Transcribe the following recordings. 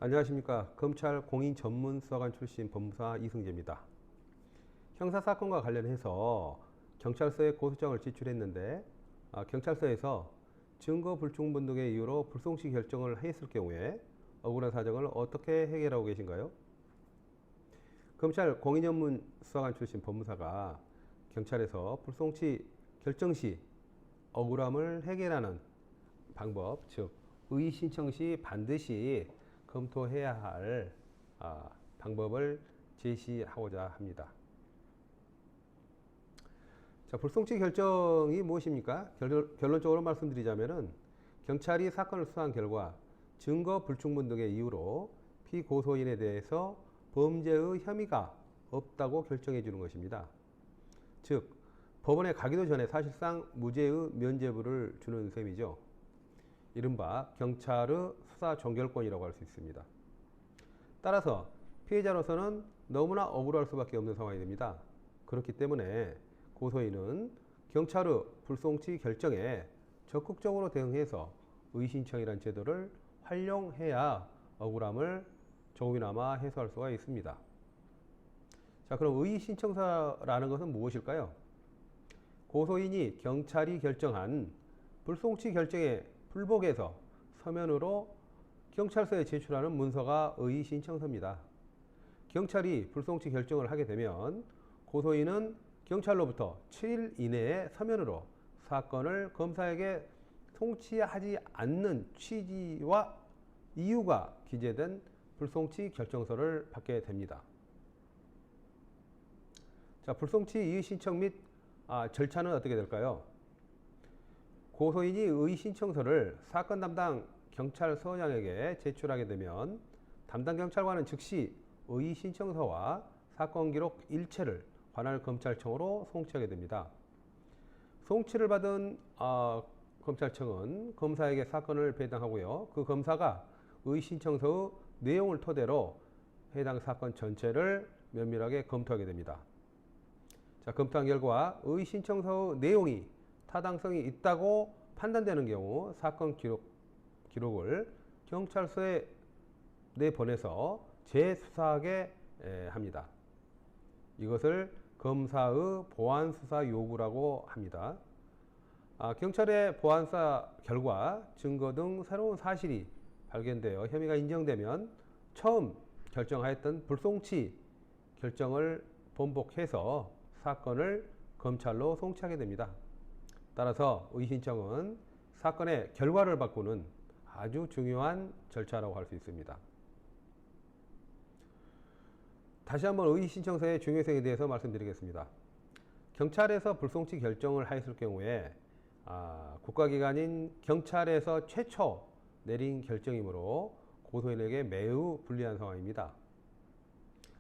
안녕하십니까. 검찰 공인 전문 수사관 출신 법무사 이승재입니다. 형사사건과 관련해서 경찰서에 고소장을 제출했는데 경찰서에서 증거 불충분 등의 이유로 불송치 결정을 했을 경우에 억울한 사정을 어떻게 해결하고 계신가요? 검찰 공인 전문 수사관 출신 법무사가 경찰에서 불송치 결정 시 억울함을 해결하는 방법, 즉 의의 신청 시 반드시 검토해야 할 방법을 제시하고자 합니다. 자, 불송치 결정이 무엇입니까? 결론적으로 말씀드리자면은 경찰이 사건을 수사한 결과 증거 불충분 등의 이유로 피고소인에 대해서 범죄의 혐의가 없다고 결정해 주는 것입니다. 즉 법원에 가기도 전에 사실상 무죄의 면죄부를 주는 셈이죠. 이른바 경찰의 수사 종결권이라고 할 수 있습니다. 따라서 피해자로서는 너무나 억울할 수밖에 없는 상황이 됩니다. 그렇기 때문에 고소인은 경찰의 불송치 결정에 적극적으로 대응해서 의신청이라는 제도를 활용해야 억울함을 조금이나마 해소할 수가 있습니다. 자, 그럼 의신청서라는 것은 무엇일까요? 고소인이 경찰이 결정한 불송치 결정에 불복해서 서면으로 경찰서에 제출하는 문서가 의의신청서입니다. 경찰이 불송치 결정을 하게 되면 고소인은 경찰로부터 7일 이내에 서면으로 사건을 검사에게 송치하지 않는 취지와 이유가 기재된 불송치 결정서를 받게 됩니다. 자, 불송치 이의신청 및 절차는 어떻게 될까요? 고소인이 의의신청서를 사건 담당 경찰서장에게 제출하게 되면 담당 경찰관은 즉시 의의신청서와 사건 기록 일체를 관할 검찰청으로 송치하게 됩니다. 송치를 받은 검찰청은 검사에게 사건을 배당하고요. 그 검사가 의의신청서의 내용을 토대로 해당 사건 전체를 면밀하게 검토하게 됩니다. 자, 검토한 결과 의의신청서의 내용이 타당성이 있다고 판단되는 경우 사건 기록을 경찰서에 내보내서 재수사하게 합니다. 이것을 검사의 보완수사 요구라고 합니다. 경찰의 보완수사 결과 증거 등 새로운 사실이 발견되어 혐의가 인정되면 처음 결정하였던 불송치 결정을 번복해서 사건을 검찰로 송치하게 됩니다. 따라서 의신청은 사건의 결과를 바꾸는 아주 중요한 절차라고 할 수 있습니다. 다시 한번 의신청서의 중요성에 대해서 말씀드리겠습니다. 경찰에서 불송치 결정을 하였을 경우에 국가기관인 경찰에서 최초 내린 결정이므로 고소인에게 매우 불리한 상황입니다.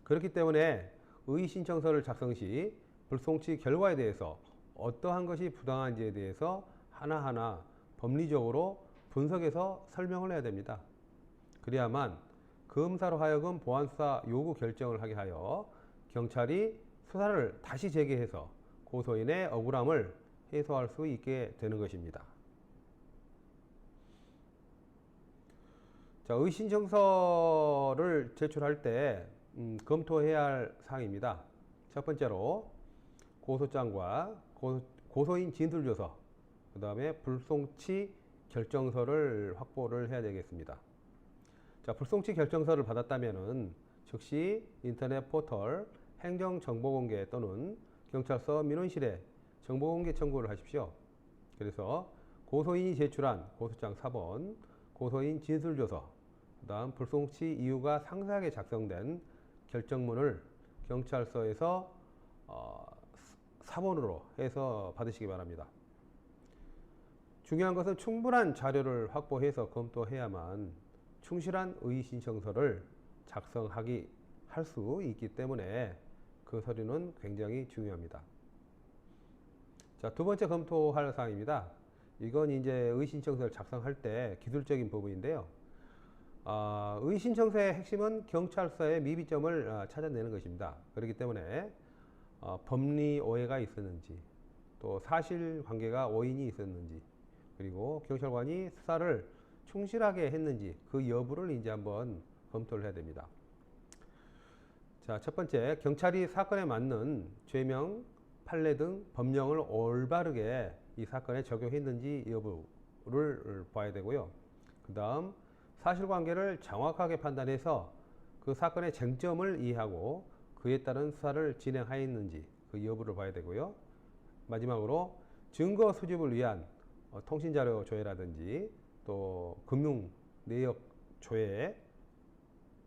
그렇기 때문에 의신청서를 작성 시 불송치 결과에 대해서 어떠한 것이 부당한지에 대해서 하나하나 법리적으로 분석해서 설명을 해야 됩니다. 그래야만 검사로 하여금 보완수사 요구 결정을 하게 하여 경찰이 수사를 다시 재개해서 고소인의 억울함을 해소할 수 있게 되는 것입니다. 자, 의신청서를 제출할 때 검토해야 할 사항입니다. 첫 번째로 고소장과 고소인 진술조서, 그 다음에 불송치 결정서를 확보를 해야 되겠습니다. 자, 불송치 결정서를 받았다면은 즉시 인터넷 포털 행정정보공개 또는 경찰서 민원실에 정보공개 청구를 하십시오. 그래서 고소인이 제출한 고소장 사본, 고소인 진술조서, 그 다음 불송치 이유가 상세하게 작성된 결정문을 경찰서에서 사본으로 해서 받으시기 바랍니다. 중요한 것은 충분한 자료를 확보해서 검토해야만 충실한 의의신청서를 작성하기 할 수 있기 때문에 그 서류는 굉장히 중요합니다. 자, 두 번째 검토할 사항입니다. 이건 이제 의의신청서를 작성할 때 기술적인 부분인데요. 의의신청서의 핵심은 경찰서의 미비점을 찾아내는 것입니다. 그렇기 때문에 법리 오해가 있었는지, 또 사실관계가 오인이 있었는지, 그리고 경찰관이 수사를 충실하게 했는지 그 여부를 이제 한번 검토를 해야 됩니다. 자, 첫 번째, 경찰이 사건에 맞는 죄명, 판례 등 법령을 올바르게 이 사건에 적용했는지 여부를 봐야 되고요. 그 다음, 사실관계를 정확하게 판단해서 그 사건의 쟁점을 이해하고 그에 따른 수사를 진행하였는지 그 여부를 봐야 되고요. 마지막으로 증거 수집을 위한 통신자료 조회라든지 또 금융 내역 조회,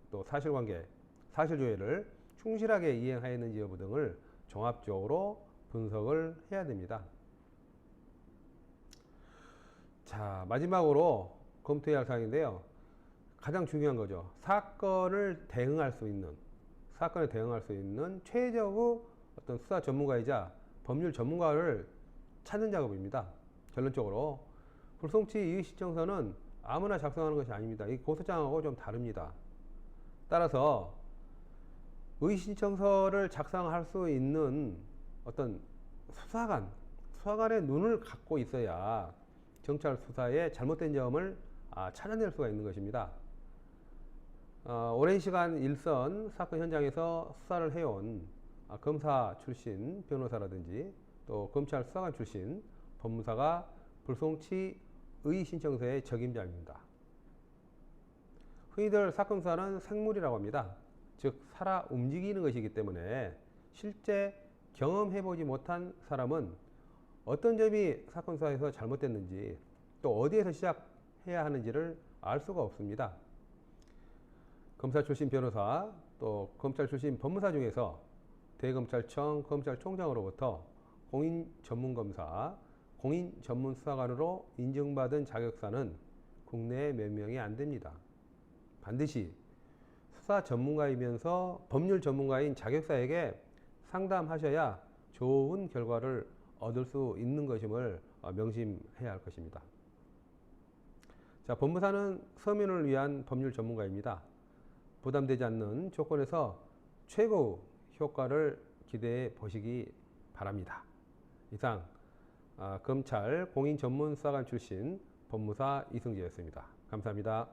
또 사실관계, 사실조회를 충실하게 이행하였는지 여부 등을 종합적으로 분석을 해야 됩니다. 자, 마지막으로 검토해야 할 사항인데요. 가장 중요한 거죠. 사건에 대응할 수 있는 최적의 어떤 수사 전문가이자 법률 전문가를 찾는 작업입니다. 결론적으로 불송치 이의신청서는 아무나 작성하는 것이 아닙니다. 이 고소장하고 좀 다릅니다. 따라서 의의신청서를 작성할 수 있는 어떤 수사관의 눈을 갖고 있어야 경찰 수사에 잘못된 점을 찾아낼 수가 있는 것입니다. 오랜 시간 일선 사건 현장에서 수사를 해온 검사 출신 변호사라든지 또 검찰 수사관 출신 법무사가 불송치 의의신청서의 적임자입니다. 흔히들 사건 수사는 생물이라고 합니다. 즉 살아 움직이는 것이기 때문에 실제 경험해보지 못한 사람은 어떤 점이 사건 수사에서 잘못됐는지 또 어디에서 시작해야 하는지를 알 수가 없습니다. 검사 출신 변호사 또 검찰 출신 법무사 중에서 대검찰청 검찰총장으로부터 공인전문검사, 공인전문수사관으로 인정받은 자격사는 국내에 몇 명이 안 됩니다. 반드시 수사 전문가이면서 법률 전문가인 자격사에게 상담하셔야 좋은 결과를 얻을 수 있는 것임을 명심해야 할 것입니다. 자, 법무사는 서민을 위한 법률 전문가입니다. 부담되지 않는 조건에서 최고 효과를 기대해 보시기 바랍니다. 이상 검찰 공인전문수사관 출신 법무사 이승재였습니다. 감사합니다.